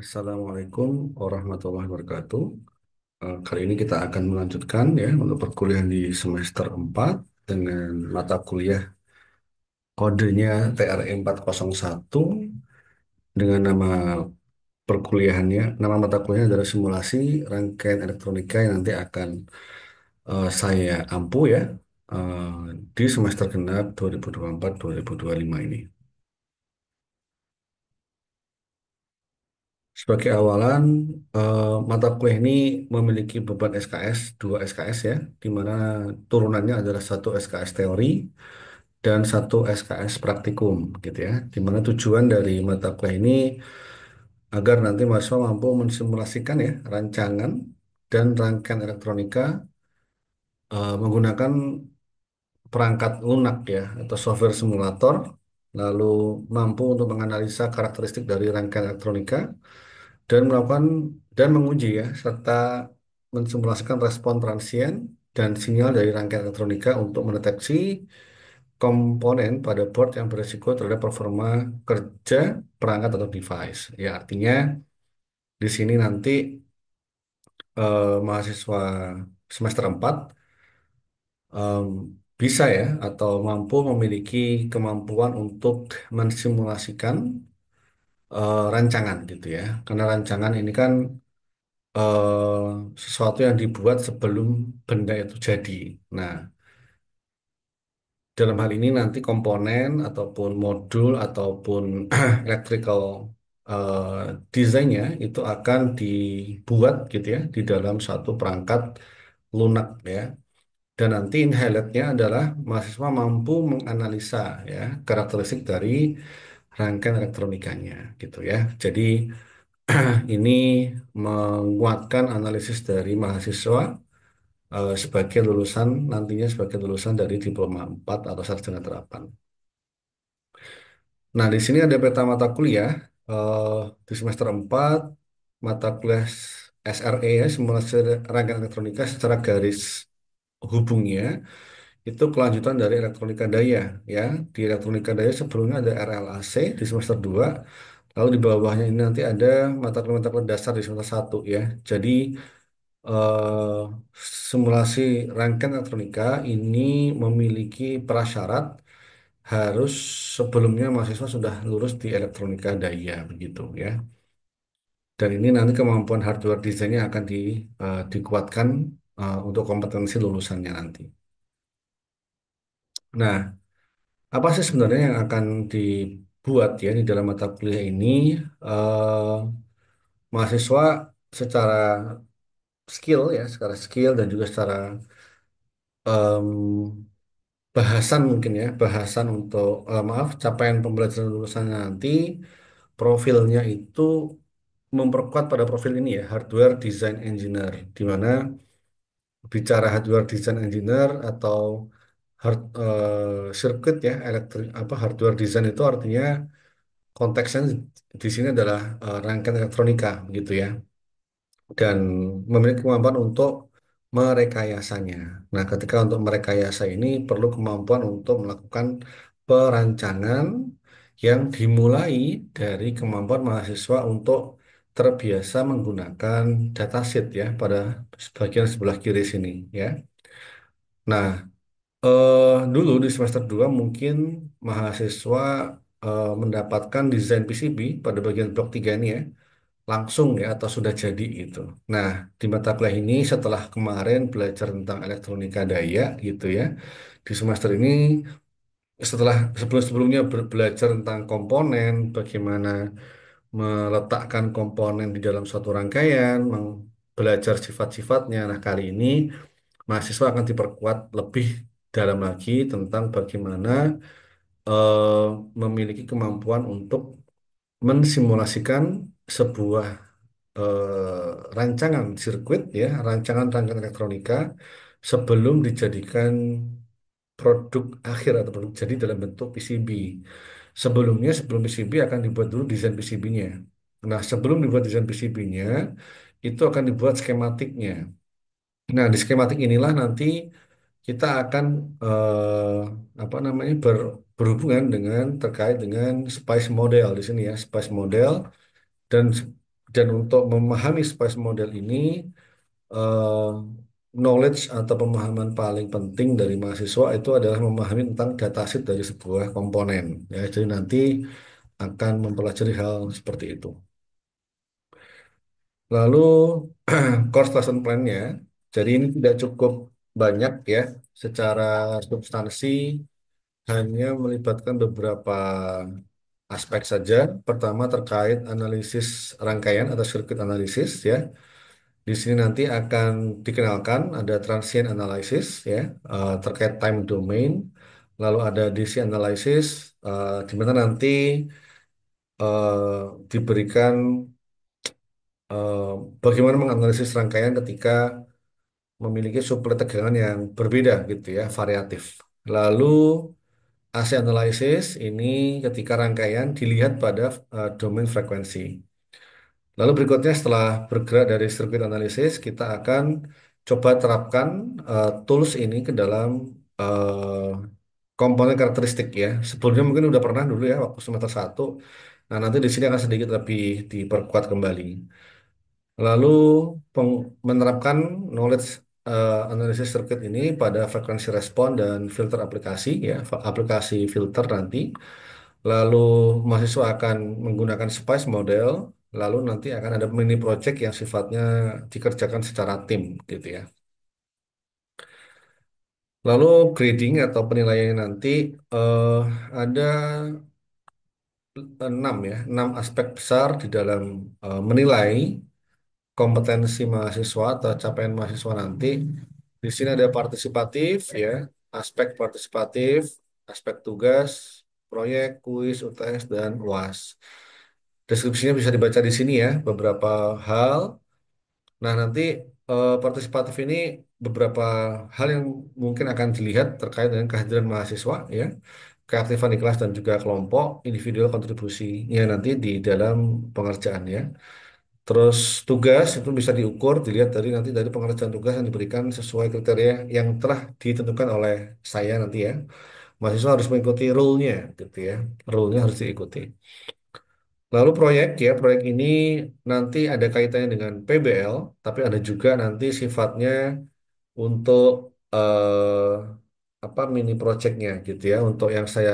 Assalamualaikum warahmatullahi wabarakatuh. Kali ini kita akan melanjutkan ya untuk perkuliahan di semester 4 dengan mata kuliah kodenya TRE 1 dengan nama mata kuliahnya adalah simulasi rangkaian elektronika yang nanti akan saya ampu ya eh, di semester genap 2024-2025 ini. Sebagai awalan, mata kuliah ini memiliki beban SKS, 2 SKS ya, di mana turunannya adalah satu SKS teori dan satu SKS praktikum, gitu ya. Di mana tujuan dari mata kuliah ini agar nanti mahasiswa mampu mensimulasikan ya rancangan dan rangkaian elektronika menggunakan perangkat lunak ya atau software simulator, lalu mampu untuk menganalisa karakteristik dari rangkaian elektronika dan melakukan dan menguji ya serta mensimulasikan respon transien dan sinyal dari rangkaian elektronika untuk mendeteksi komponen pada board yang berisiko terhadap performa kerja perangkat atau device. Ya artinya di sini nanti mahasiswa semester 4 em, bisa ya atau mampu memiliki kemampuan untuk mensimulasikan rancangan gitu ya. Karena rancangan ini kan sesuatu yang dibuat sebelum benda itu jadi. Nah, dalam hal ini nanti komponen ataupun modul ataupun electrical eh, desainnya itu akan dibuat gitu ya di dalam satu perangkat lunak ya. Dan nanti in highlight-nya adalah mahasiswa mampu menganalisa ya karakteristik dari rangkaian elektronikanya gitu ya. Jadi ini menguatkan analisis dari mahasiswa sebagai lulusan nantinya sebagai lulusan dari diploma 4 atau sarjana terapan. Nah, di sini ada peta mata kuliah eh, di semester 4 mata kuliah SRE ya, simulasi rangkaian elektronika secara garis hubungnya itu kelanjutan dari elektronika daya ya. Di elektronika daya sebelumnya ada RLAC di semester 2. Lalu di bawahnya ini nanti ada mata kuliah dasar di semester 1 ya. Jadi eh, simulasi rangkaian elektronika ini memiliki prasyarat harus sebelumnya mahasiswa sudah lulus di elektronika daya begitu ya. Dan ini nanti kemampuan hardware desainnya akan dikuatkan untuk kompetensi lulusannya nanti. Nah, apa sih sebenarnya yang akan dibuat ya di dalam mata kuliah ini? Eh, Mahasiswa secara secara skill dan juga secara em, bahasan mungkin ya, bahasan untuk maaf capaian pembelajaran lulusannya nanti profilnya itu memperkuat pada profil ini ya, hardware design engineer, di mana bicara hardware design engineer atau sirkuit ya, elektrik apa hardware design itu artinya konteksnya di sini adalah rangkaian elektronika gitu ya dan memiliki kemampuan untuk merekayasanya. Nah, ketika untuk merekayasa ini perlu kemampuan untuk melakukan perancangan yang dimulai dari kemampuan mahasiswa untuk terbiasa menggunakan datasheet ya pada bagian sebelah kiri sini ya. Nah, dulu di semester 2 mungkin mahasiswa mendapatkan desain PCB pada bagian blok 3 ini ya langsung ya atau sudah jadi gitu. Nah, di mata kuliah ini setelah kemarin belajar tentang elektronika daya gitu ya, di semester ini setelah sebelumnya belajar tentang komponen, bagaimana meletakkan komponen di dalam suatu rangkaian, belajar sifat-sifatnya. Nah, kali ini mahasiswa akan diperkuat lebih dalam lagi tentang bagaimana eh, memiliki kemampuan untuk mensimulasikan sebuah rancangan sirkuit ya, rancangan elektronika sebelum dijadikan produk akhir atau produk jadi dalam bentuk PCB. Sebelum PCB akan dibuat dulu desain PCB-nya. Nah, sebelum dibuat desain PCB-nya, itu akan dibuat skematiknya. Nah, di skematik inilah nanti kita akan apa namanya berhubungan dengan terkait dengan spice model di sini ya, spice model dan Dan untuk memahami spice model ini, eh, knowledge atau pemahaman paling penting dari mahasiswa itu adalah memahami tentang dataset dari sebuah komponen. Ya, jadi nanti akan mempelajari hal seperti itu. Lalu course lesson plan-nya, jadi ini tidak cukup banyak ya secara substansi, hanya melibatkan beberapa aspek saja. Pertama terkait analisis rangkaian atau sirkuit analisis ya. Di sini nanti akan dikenalkan ada transient analysis ya, terkait time domain. Lalu ada DC analysis, di mana nanti diberikan eh, bagaimana menganalisis rangkaian ketika memiliki suplai tegangan yang berbeda gitu ya, variatif. Lalu AC analysis ini ketika rangkaian dilihat pada domain frekuensi. Lalu berikutnya setelah bergerak dari sirkuit analisis, kita akan coba terapkan tools ini ke dalam eh, komponen karakteristik ya. Sebelumnya mungkin udah pernah dulu ya waktu semester satu. Nah, nanti di sini akan sedikit lebih diperkuat kembali. Lalu menerapkan knowledge analisis sirkuit ini pada frekuensi respon dan filter aplikasi ya, aplikasi filter nanti. Lalu mahasiswa akan menggunakan Spice model, lalu nanti akan ada mini project yang sifatnya dikerjakan secara tim gitu ya. Lalu grading atau penilaian nanti eh, ada 6 ya, 6 aspek besar di dalam menilai kompetensi mahasiswa atau capaian mahasiswa nanti. Di sini ada partisipatif ya, aspek partisipatif, aspek tugas, proyek, kuis, UTS, dan UAS. Deskripsinya bisa dibaca di sini ya, beberapa hal. Nah, nanti partisipatif ini beberapa hal yang mungkin akan dilihat terkait dengan kehadiran mahasiswa ya, keaktifan di kelas dan juga kelompok, individual kontribusi ya nanti di dalam pengerjaan ya. Terus tugas itu bisa diukur, dilihat dari nanti dari pengerjaan tugas yang diberikan sesuai kriteria yang telah ditentukan oleh saya nanti ya. Mahasiswa harus mengikuti rule-nya gitu ya. Rule-nya harus diikuti. Lalu proyek ya, proyek ini nanti ada kaitannya dengan PBL, tapi ada juga nanti sifatnya untuk apa mini projectnya gitu ya. Untuk yang saya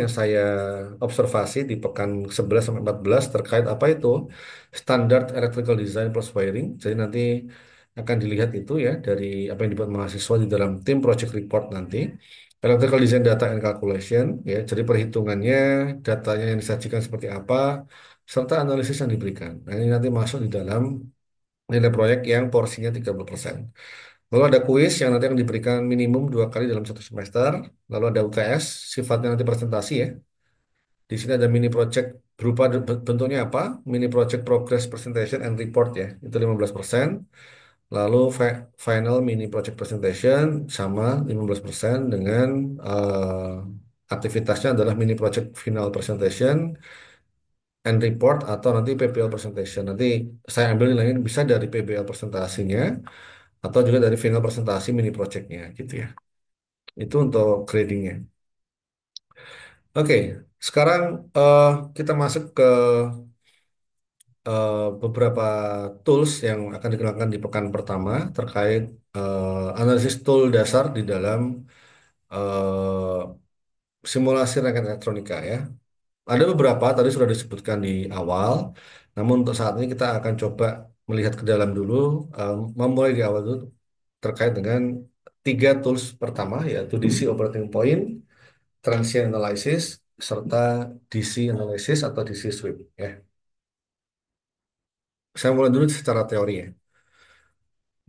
yang saya observasi di pekan 11 sampai 14 terkait apa itu standar electrical design plus wiring. Jadi nanti akan dilihat itu ya dari apa yang dibuat mahasiswa di dalam tim project report nanti. Electrical design data and calculation ya. Jadi perhitungannya, datanya yang disajikan seperti apa, serta analisis yang diberikan. Nah, ini nanti masuk di dalam nilai proyek yang porsinya 30%. Lalu ada kuis yang nanti akan diberikan minimum 2 kali dalam satu semester. Lalu ada UTS, sifatnya nanti presentasi ya. Di sini ada mini project berupa bentuknya apa? Mini project progress presentation and report ya. Itu 15%. Lalu final mini project presentation sama 15% dengan aktivitasnya adalah mini project final presentation and report atau nanti PBL presentation. Nanti saya ambil nilainya bisa dari PBL presentasinya atau juga dari final presentasi mini projectnya gitu ya. Itu untuk gradingnya. Oke, sekarang eh, kita masuk ke beberapa tools yang akan digunakan di pekan pertama terkait analisis tool dasar di dalam eh, simulasi rangkaian elektronika ya. Ada beberapa tadi sudah disebutkan di awal, namun untuk saat ini kita akan coba melihat ke dalam dulu, memulai di awal dulu terkait dengan 3 tools pertama yaitu DC operating point, transient analysis, serta DC analysis atau DC sweep ya. Saya mulai dulu secara teori ya.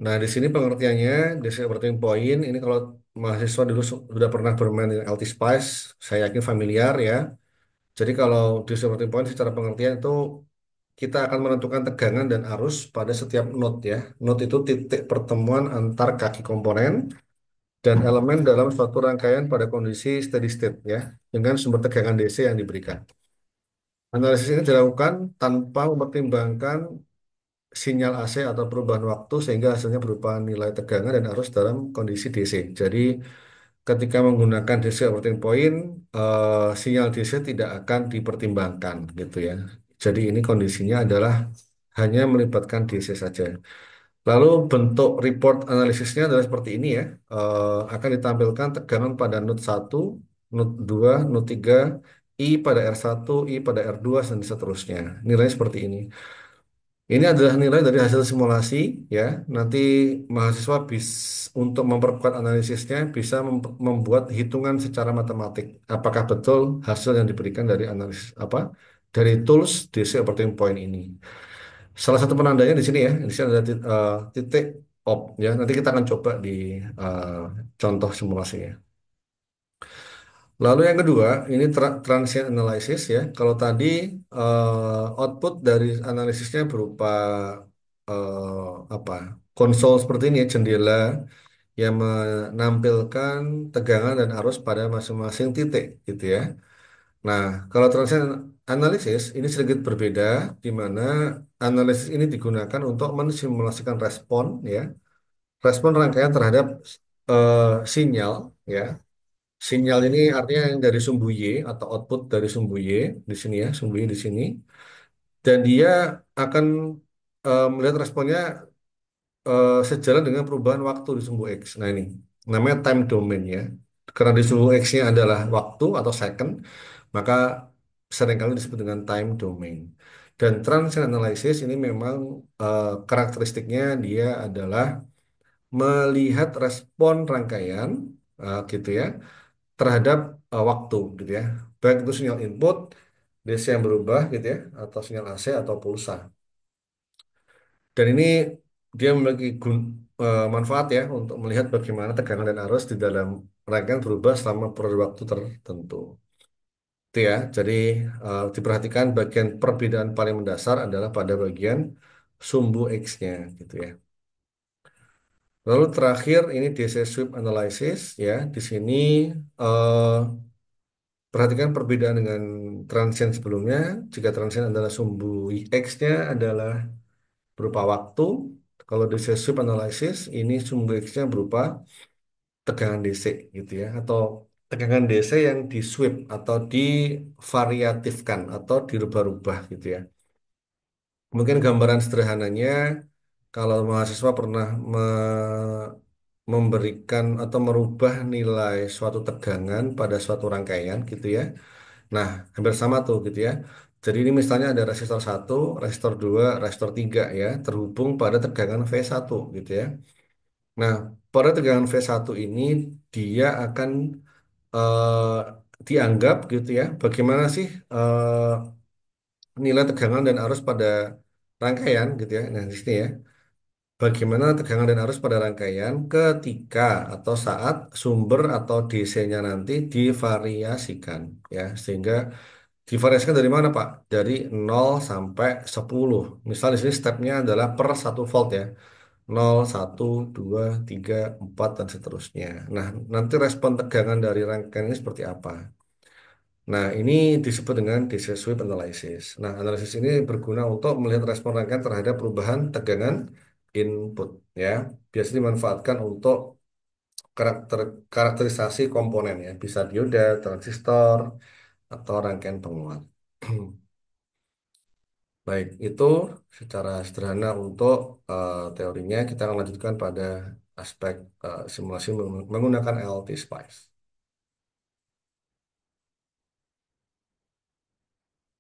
Nah, di sini pengertiannya DC operating point ini kalau mahasiswa dulu sudah pernah bermain dengan LT Spice, saya yakin familiar ya. Jadi kalau DC operating point secara pengertian itu kita akan menentukan tegangan dan arus pada setiap node ya. Node itu titik pertemuan antar kaki komponen dan elemen dalam suatu rangkaian pada kondisi steady state ya, dengan sumber tegangan DC yang diberikan. Analisis ini dilakukan tanpa mempertimbangkan sinyal AC atau perubahan waktu sehingga hasilnya berupa nilai tegangan dan arus dalam kondisi DC. Jadi ketika menggunakan DC operating point, sinyal DC tidak akan dipertimbangkan gitu ya. Jadi ini kondisinya adalah hanya melibatkan DC saja. Lalu bentuk report analisisnya adalah seperti ini ya. Akan ditampilkan tegangan pada node 1, node 2, node 3, I pada R1, I pada R2, dan seterusnya. Nilainya seperti ini. Ini adalah nilai dari hasil simulasi ya. Nanti mahasiswa untuk memperkuat analisisnya bisa membuat hitungan secara matematik. Apakah betul hasil yang diberikan dari analisis apa dari tools DC operating point ini. Salah satu penandanya di sini ya. Di sini ada titik op ya. Nanti kita akan coba di eh, contoh simulasinya. Lalu yang kedua, ini transient analysis ya. Kalau tadi output dari analisisnya berupa apa? Konsol seperti ini ya, jendela yang menampilkan tegangan dan arus pada masing-masing titik gitu ya. Nah, kalau transient analysis ini sedikit berbeda di mana analisis ini digunakan untuk mensimulasikan respon ya. Respon rangkaian terhadap eh, sinyal ya. Sinyal ini artinya yang dari sumbu Y atau output dari sumbu Y di sini ya, sumbu Y di sini. Dan dia akan melihat responnya sejalan dengan perubahan waktu di sumbu X. Nah ini namanya time domain ya. Karena di sumbu X-nya adalah waktu atau second, maka seringkali disebut dengan time domain. Dan transient analysis ini memang karakteristiknya dia adalah melihat respon rangkaian gitu ya terhadap waktu gitu ya. Baik itu sinyal input, DC yang berubah gitu ya, atau sinyal AC atau pulsa. Dan ini dia memiliki manfaat ya untuk melihat bagaimana tegangan dan arus di dalam rangkaian berubah selama periode waktu tertentu. Itu ya. Jadi diperhatikan bagian perbedaan paling mendasar adalah pada bagian sumbu X-nya gitu ya. Lalu terakhir ini DC sweep analysis ya. Di sini eh, perhatikan perbedaan dengan transient sebelumnya. Jika transient adalah sumbu X-nya adalah berupa waktu. Kalau DC sweep analysis, ini sumbu X-nya berupa tegangan DC gitu ya. Atau tegangan DC yang di sweep atau divariatifkan atau dirubah-rubah gitu ya. Mungkin gambaran sederhananya, kalau mahasiswa pernah memberikan atau merubah nilai suatu tegangan pada suatu rangkaian gitu ya. Nah, hampir sama tuh gitu ya. Jadi ini misalnya ada resistor satu, resistor 2, resistor 3 ya, terhubung pada tegangan V1 gitu ya. Nah, pada tegangan V1 ini dia akan eh, dianggap gitu ya. Bagaimana sih nilai tegangan dan arus pada rangkaian gitu ya. Nah, di sini ya. Bagaimana tegangan dan arus pada rangkaian ketika atau saat sumber atau DC-nya nanti divariasikan ya. Sehingga divariasikan dari mana, Pak? Dari 0 sampai 10. Misal di sini stepnya adalah per 1 volt ya. 0, 1, 2, 3, 4, dan seterusnya. Nah, nanti respon tegangan dari rangkaian ini seperti apa? Nah, ini disebut dengan DC sweep analysis. Nah, analisis ini berguna untuk melihat respon rangkaian terhadap perubahan tegangan input ya. Biasanya dimanfaatkan untuk karakterisasi komponen ya, bisa dioda, transistor, atau rangkaian penguat. Baik, itu secara sederhana untuk teorinya. Kita akan lanjutkan pada aspek simulasi menggunakan LT Spice.